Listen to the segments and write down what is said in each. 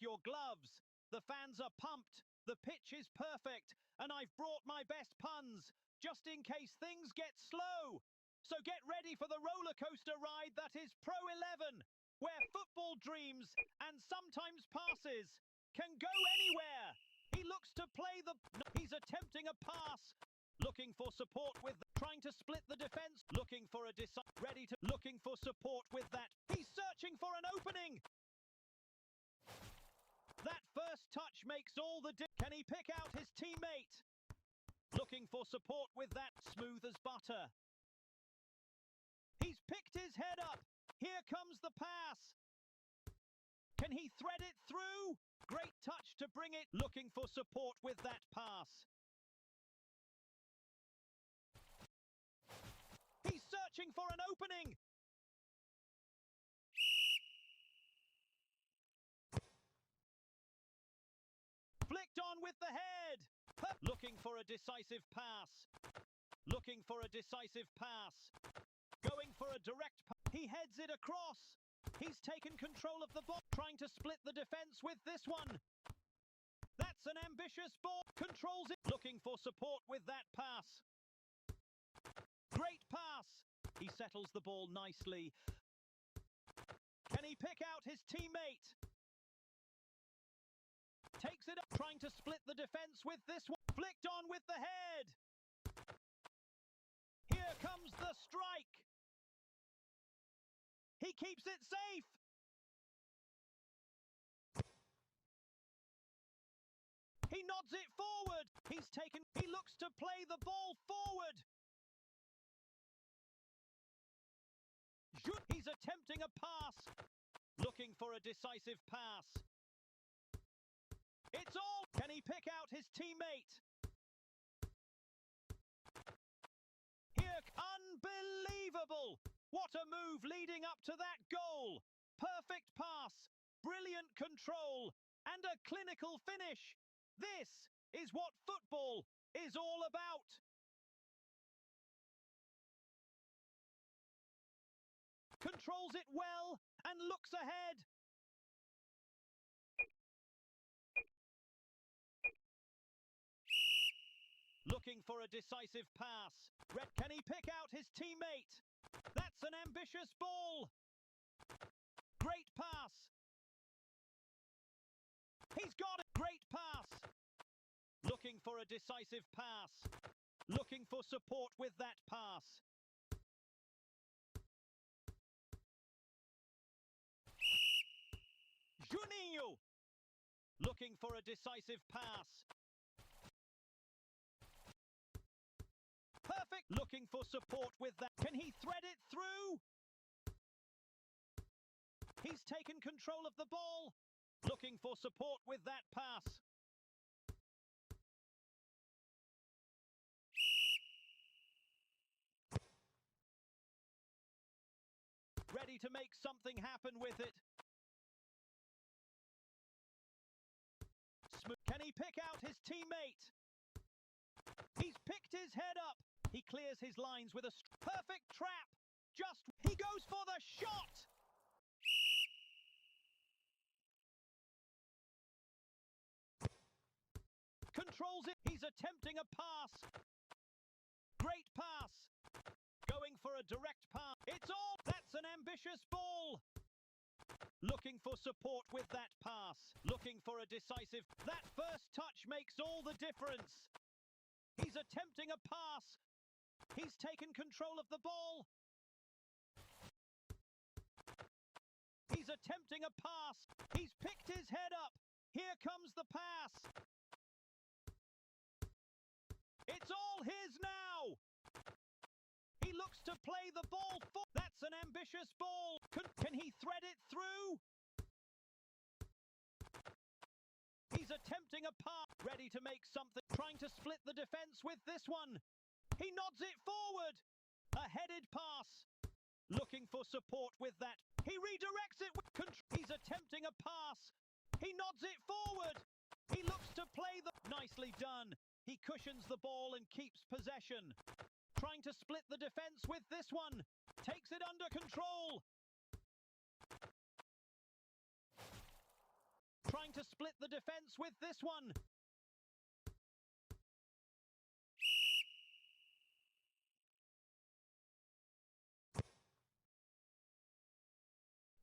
your gloves. The fans are pumped. The pitch is perfect. And I've brought my best puns, just in case things get slow. So get ready for the roller coaster ride that is Pro 11, where football dreams and sometimes passes can go anywhere. He looks to play the... He's attempting a pass. Looking for support with... Trying to split the defense. Looking for a... Ready to... Looking for support with that. He's searching for an opening. That first touch makes all the... Can he pick out his teammate? Looking for support with that. Smooth as butter. He's picked his head up. Here comes the pass. Can he thread it through? Great touch to bring it. Looking for support with that pass. He's searching for an opening. Flicked on with the head. Looking for a decisive pass. Looking for a decisive pass. Going for a direct pass. He heads it across. He's taken control of the ball. Trying to split the defense with this one. That's an ambitious ball. Controls it. Looking for support with that pass. Great pass. He settles the ball nicely. Can he pick out his teammate? Takes it up. Trying to split the defense with this one. Flicked on with the head. Here comes the strike. He keeps it safe. He nods it forward. He looks to play the ball forward. He's attempting a pass. Looking for a decisive pass. It's all. Can he pick out his teammate? Here, unbelievable. What a move leading up to that goal. Perfect pass, brilliant control, and a clinical finish. This is what football is all about. Controls it well and looks ahead. Looking for a decisive pass. Can he pick out his teammate? That's an ambitious ball. Great pass. He's got it. Great pass. Looking for a decisive pass. Looking for support with that pass. Juninho. Looking for a decisive pass. Perfect. Looking for support with that. Can he thread it through? He's taken control of the ball. Looking for support with that pass. Ready to make something happen with it. Can he pick out his teammate? He's picked his head up. He clears his lines with a perfect trap. He goes for the shot. Controls it. He's attempting a pass. Great pass. Going for a direct pass. It's all. That's an ambitious ball. Looking for support with that pass. Looking for a decisive... That first touch makes all the difference. He's attempting a pass. He's taken control of the ball. He's attempting a pass. He's picked his head up. Here comes the pass. It's all his now. He looks to play the ball. That's an ambitious ball. Can he thread it through? He's attempting a pass. Ready to make something. Trying to split the defense with this one. He nods it forward. A headed pass. Looking for support with that. He redirects it with He's attempting a pass. He nods it forward. He looks to play the... Nicely done. He cushions the ball and keeps possession. Trying to split the defense with this one. Takes it under control. Trying to split the defense with this one.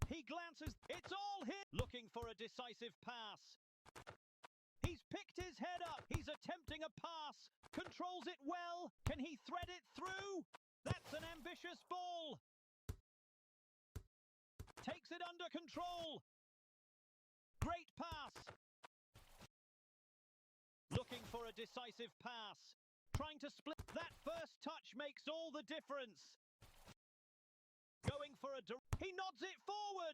He glances. It's all here. Looking for a decisive pass. He's picked his head up. He's attempting a pass. Controls it well. Can he thread it through? That's an ambitious ball. Takes it under control. Great pass. Looking for a decisive pass. Trying to split. That first touch makes all the difference. Going for a... He nods it forward.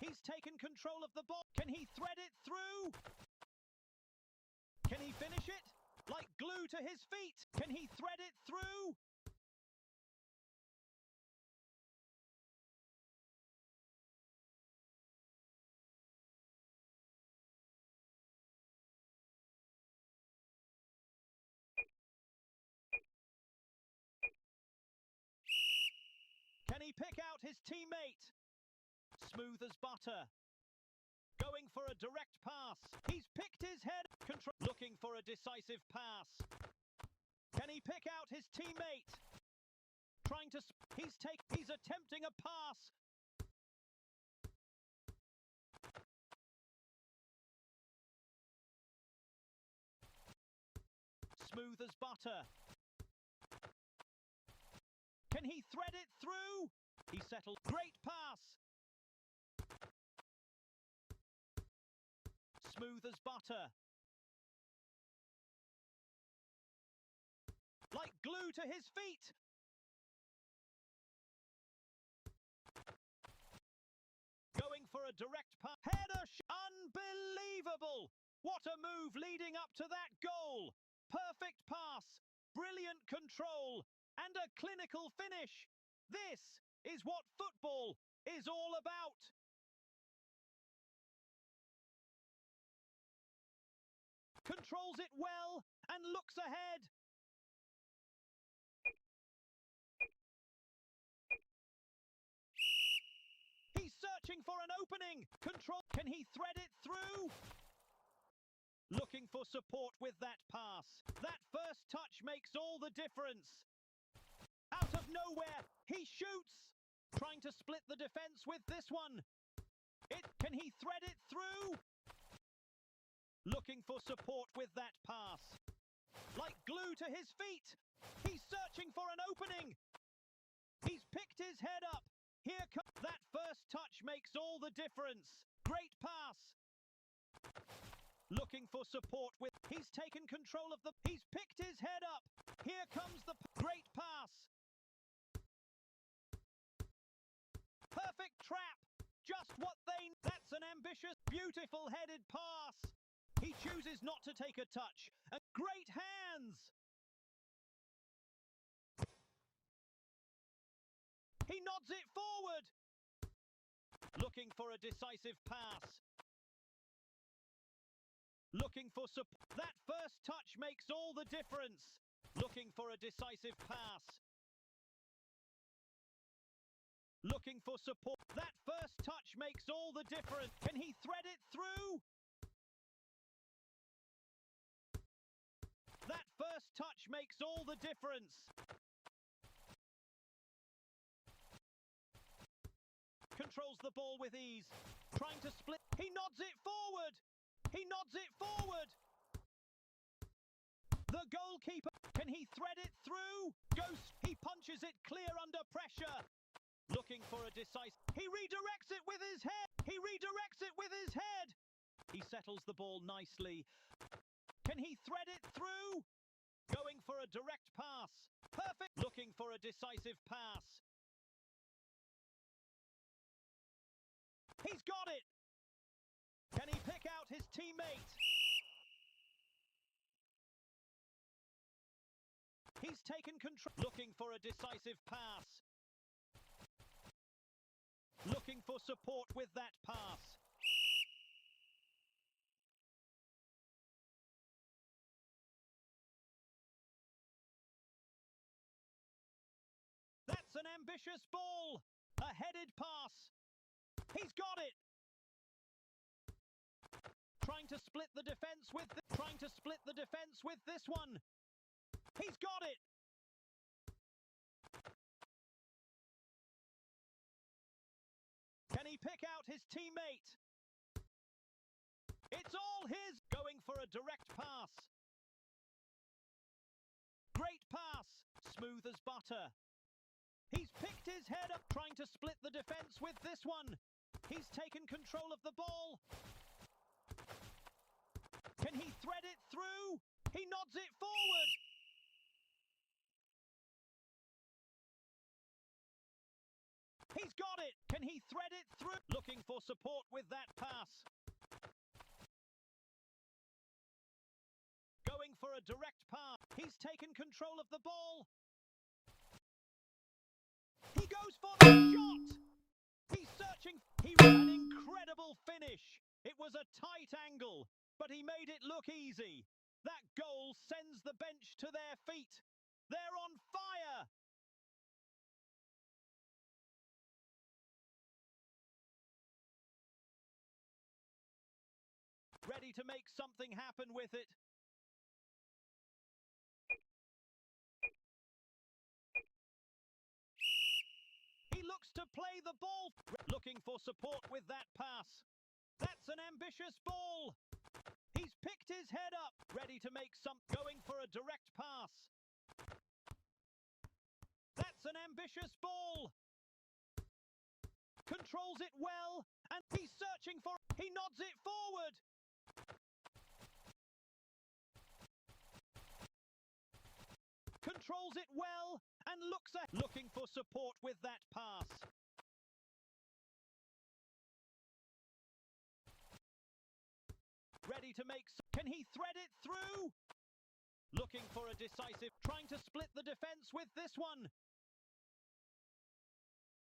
He's taken control of the ball. Can he thread it through? Can he finish it? Like glue to his feet. Can he thread it through? Can he pick out his teammate? Smooth as butter. Going for a direct pass. He's picked his head. Looking for a decisive pass. Can he pick out his teammate? Trying to... He's attempting a pass. Smooth as butter. Can he thread it through? He settled. Great pass. Smooth as butter. Like glue to his feet. Going for a direct pass. Header. Unbelievable. What a move leading up to that goal. Perfect pass. Brilliant control. And a clinical finish. This is what football is all about. Controls it well and looks ahead. He's searching for an opening. Control. Can he thread it through? Looking for support with that pass. That first touch makes all the difference. Out of nowhere, he shoots. Trying to split the defense with this one. Can he thread it through? Looking for support with that pass. Like glue to his feet. He's searching for an opening. He's picked his head up. Here comes... That first touch makes all the difference. Great pass. Looking for support with... He's taken control of the... He's picked his head up. Here comes the... Great pass. Perfect trap. Just what they... That's an ambitious, beautiful headed pass. He chooses not to take a touch. And great hands. He nods it forward. Looking for a decisive pass. Looking for support. That first touch makes all the difference. Looking for a decisive pass. Looking for support. That first touch makes all the difference. Can he thread it through? That first touch makes all the difference. Controls the ball with ease. Trying to split. He nods it forward. He nods it forward. The goalkeeper. Can he thread it through? He punches it clear under pressure. Looking for a decisive... He redirects it with his head. He redirects it with his head. He settles the ball nicely. Can he thread it through? Going for a direct pass. Perfect. Looking for a decisive pass. He's got it. Can he pick out his teammate? He's taken control. Looking for a decisive pass. Looking for support with that pass. That's an ambitious ball. A headed pass. He's got it. Trying to split the defense with this one. He's got it. Can he pick out his teammate? It's all his. Going for a direct pass. Great pass. Smooth as butter. He's picked his head up, trying to split the defense with this one. He's taken control of the ball. Can he thread it through? He nods it forward. He's got it. Can he thread it through? Looking for support with that pass. Going for a direct pass. He's taken control of the ball. He goes for the shot. He's searching. An incredible finish. It was a tight angle, but he made it look easy. That goal sends the bench to their feet. They're on fire. Ready to make something happen with it. He looks to play the ball. Looking for support with that pass. That's an ambitious ball. He's picked his head up. Ready to make some. Going for a direct pass. That's an ambitious ball. Controls it well. And he's searching for. He nods it forward. Controls it well and looking for support with that pass. Ready to make. Can he thread it through? Looking for a decisive. Trying to split the defense with this one.